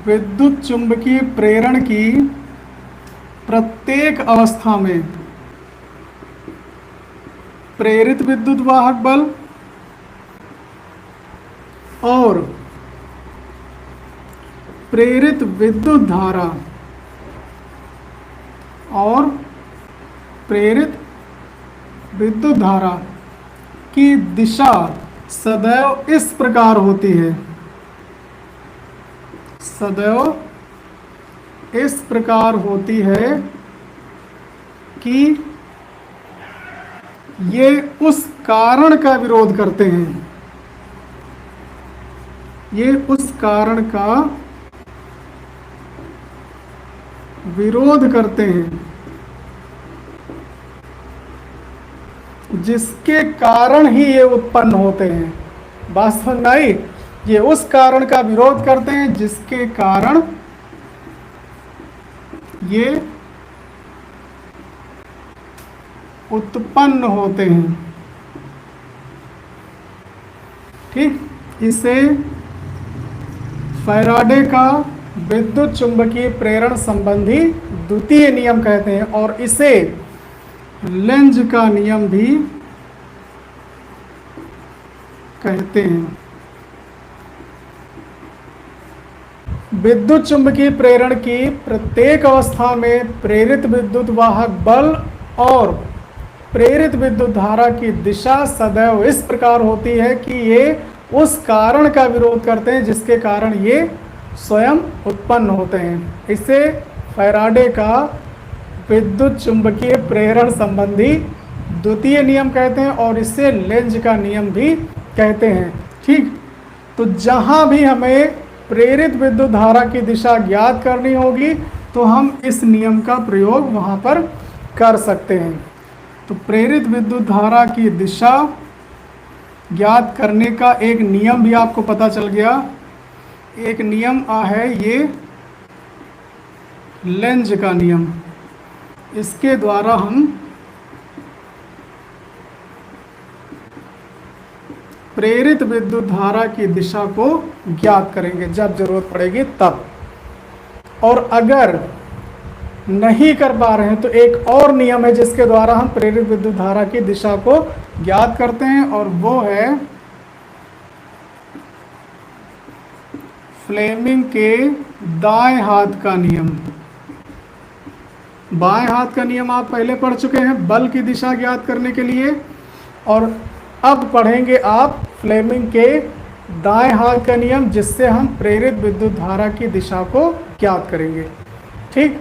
विद्युत चुंबकीय प्रेरण की प्रत्येक अवस्था में प्रेरित विद्युत वाहक बल और प्रेरित विद्युत धारा और प्रेरित विद्युत धारा की दिशा सदैव इस प्रकार होती है, सदैव इस प्रकार होती है कि ये उस कारण का विरोध करते हैं, ये उस कारण का विरोध करते हैं जिसके कारण ही ये उत्पन्न होते हैं। बात समझ में आई? ये उस कारण का विरोध करते हैं जिसके कारण ये उत्पन्न होते हैं। ठीक, इसे फैराडे का विद्युत चुंबकीय प्रेरण संबंधी द्वितीय नियम कहते हैं और इसे लेंज का नियम भी कहते हैं। विद्युत चुंबकीय प्रेरण की प्रत्येक अवस्था में प्रेरित विद्युत वाहक बल और प्रेरित विद्युत धारा की दिशा सदैव इस प्रकार होती है कि ये उस कारण का विरोध करते हैं जिसके कारण ये स्वयं उत्पन्न होते हैं। इसे फैराडे का विद्युत चुंबकीय प्रेरण संबंधी द्वितीय नियम कहते हैं और इसे लेंज का नियम भी कहते हैं। ठीक, तो जहां भी हमें प्रेरित विद्युत धारा की दिशा ज्ञात करनी होगी तो हम इस नियम का प्रयोग वहां पर कर सकते हैं। तो प्रेरित विद्युत धारा की दिशा ज्ञात करने का एक नियम भी आपको पता चल गया। एक नियम है ये लेंज का नियम, इसके द्वारा हम प्रेरित विद्युत धारा की दिशा को ज्ञात करेंगे जब जरूरत पड़ेगी तब। और अगर नहीं कर पा रहे हैं तो एक और नियम है जिसके द्वारा हम प्रेरित विद्युत धारा की दिशा को ज्ञात करते हैं और वो है फ्लेमिंग के दाएं हाथ का नियम। बाएं हाथ का नियम आप पहले पढ़ चुके हैं बल की दिशा ज्ञात करने के लिए, और अब पढ़ेंगे आप फ्लेमिंग के दाएं हाथ का नियम जिससे हम प्रेरित विद्युत धारा की दिशा को ज्ञात करेंगे। ठीक।